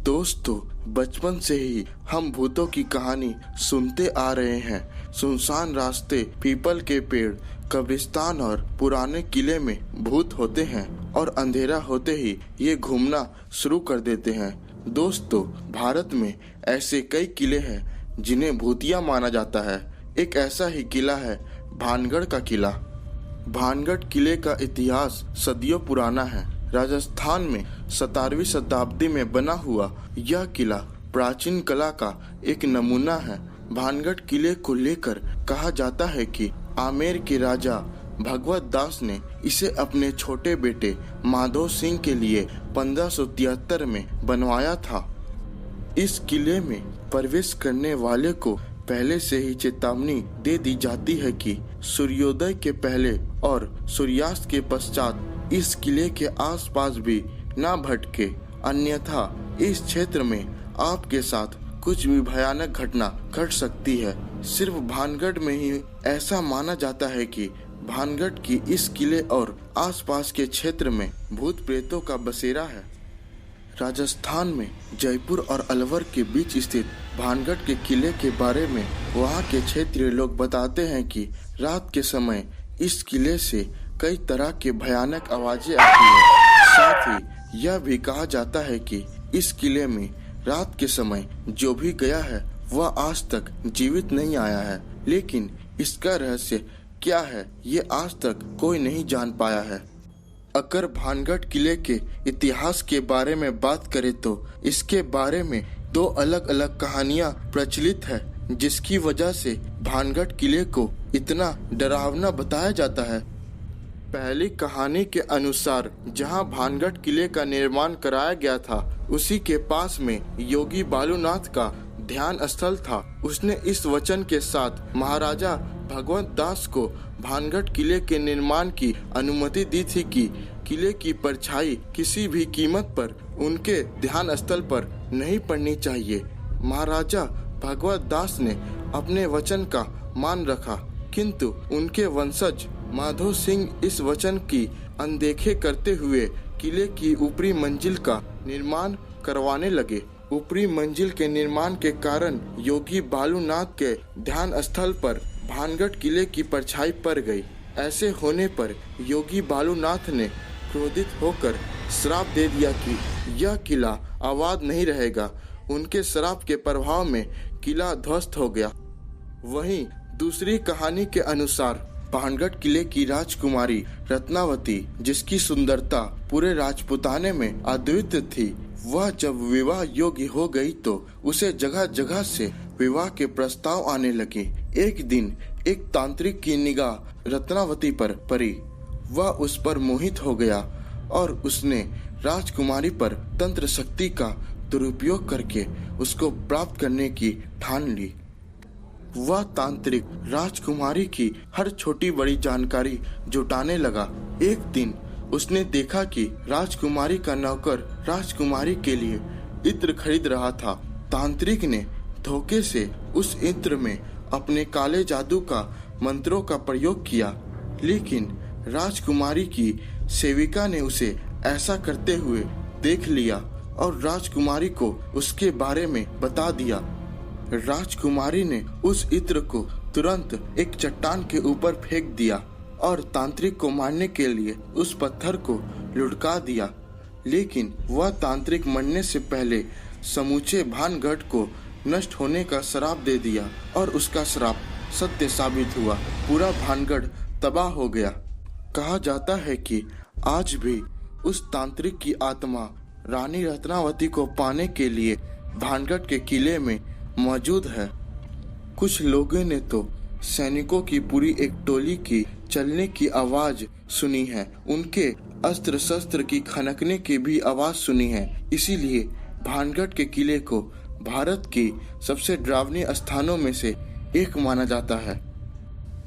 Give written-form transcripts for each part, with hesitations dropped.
दोस्तों, बचपन से ही हम भूतों की कहानी सुनते आ रहे हैं। सुनसान रास्ते, पीपल के पेड़, कब्रिस्तान और पुराने किले में भूत होते हैं और अंधेरा होते ही ये घूमना शुरू कर देते हैं। दोस्तों, भारत में ऐसे कई किले हैं जिन्हें भूतिया माना जाता है। एक ऐसा ही किला है भानगढ़ का किला। भानगढ़ किले का इतिहास सदियों पुराना है। राजस्थान में 17वीं शताब्दी में बना हुआ यह किला प्राचीन कला का एक नमूना है। भानगढ़ किले को लेकर कहा जाता है कि आमेर के राजा भगवत दास ने इसे अपने छोटे बेटे माधो सिंह के लिए 1573 में बनवाया था। इस किले में प्रवेश करने वाले को पहले से ही चेतावनी दे दी जाती है कि सूर्योदय के पहले और सूर्यास्त के पश्चात इस किले के आसपास भी ना भटके, अन्यथा इस क्षेत्र में आपके साथ कुछ भी भयानक घटना घट सकती है। सिर्फ भानगढ़ में ही ऐसा माना जाता है कि भानगढ़ की इस किले और आसपास के क्षेत्र में भूत प्रेतों का बसेरा है। राजस्थान में जयपुर और अलवर के बीच स्थित भानगढ़ के किले के बारे में वहां के क्षेत्रीय लोग बताते हैं कि रात के समय इस किले से कई तरह के भयानक आवाजें आती हैं। साथ ही यह भी कहा जाता है कि इस किले में रात के समय जो भी गया है वह आज तक जीवित नहीं आया है, लेकिन इसका रहस्य क्या है ये आज तक कोई नहीं जान पाया है। अगर भानगढ़ किले के इतिहास के बारे में बात करें तो इसके बारे में दो अलग अलग कहानियां प्रचलित है, जिसकी वजह से भानगढ़ किले को इतना डरावना बताया जाता है। पहली कहानी के अनुसार जहां भानगढ़ किले का निर्माण कराया गया था, उसी के पास में योगी बालूनाथ का ध्यान स्थल था। उसने इस वचन के साथ महाराजा भगवत दास को भानगढ़ किले के निर्माण की अनुमति दी थी कि किले की परछाई किसी भी कीमत पर उनके ध्यान स्थल पर नहीं पड़नी चाहिए। महाराजा भगवत दास ने अपने वचन का मान रखा, किंतु उनके वंशज माधो सिंह इस वचन की अनदेखे करते हुए किले की ऊपरी मंजिल का निर्माण करवाने लगे। ऊपरी मंजिल के निर्माण के कारण योगी बालूनाथ के ध्यान स्थल पर भानगढ़ किले की परछाई पड़ गई। ऐसे होने पर योगी बालूनाथ ने क्रोधित होकर श्राप दे दिया कि यह किला आबाद नहीं रहेगा। उनके श्राप के प्रभाव में किला ध्वस्त हो गया। वहीं दूसरी कहानी के अनुसार भानगढ़ किले की राजकुमारी रत्नावती, जिसकी सुंदरता पूरे राजपुताने में अद्वितीय थी, वह जब विवाह योग्य हो गई तो उसे जगह जगह से विवाह के प्रस्ताव आने लगे। एक दिन एक तांत्रिक की निगाह रत्नावती पर पड़ी। वह उस पर मोहित हो गया और उसने राजकुमारी पर तंत्र शक्ति का दुरुपयोग करके उसको प्राप्त करने की ठान ली। वह तांत्रिक राजकुमारी की हर छोटी बड़ी जानकारी जुटाने लगा। एक दिन उसने देखा कि राजकुमारी का नौकर राजकुमारी के लिए इत्र खरीद रहा था। तांत्रिक ने धोखे से उस इत्र में अपने काले जादू का मंत्रों का प्रयोग किया, लेकिन राजकुमारी की सेविका ने उसे ऐसा करते हुए देख लिया और राजकुमारी को उसके बारे में बता दिया। राजकुमारी ने उस इत्र को तुरंत एक चट्टान के ऊपर फेंक दिया और तांत्रिक को मारने के लिए उस पत्थर को लुढ़का दिया, लेकिन वह तांत्रिक मरने से पहले समूचे भानगढ़ को नष्ट होने का श्राप दे दिया और उसका श्राप सत्य साबित हुआ। पूरा भानगढ़ तबाह हो गया। कहा जाता है कि आज भी उस तांत्रिक की आत्मा रानी रत्नावती को पाने के लिए भानगढ़ के किले में मौजूद है। कुछ लोगों ने तो सैनिकों की पूरी एक टोली की चलने की आवाज सुनी है। उनके अस्त्र शस्त्र की खनकने की भी आवाज सुनी है। इसीलिए भानगढ़ के किले को भारत की सबसे डरावनी स्थानों में से एक माना जाता है।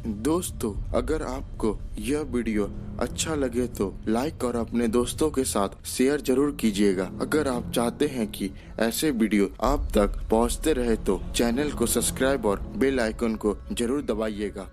दोस्तों, अगर आपको यह वीडियो अच्छा लगे तो लाइक और अपने दोस्तों के साथ शेयर जरूर कीजिएगा। अगर आप चाहते हैं कि ऐसे वीडियो आप तक पहुंचते रहे तो चैनल को सब्सक्राइब और बेल आइकन को जरूर दबाइएगा।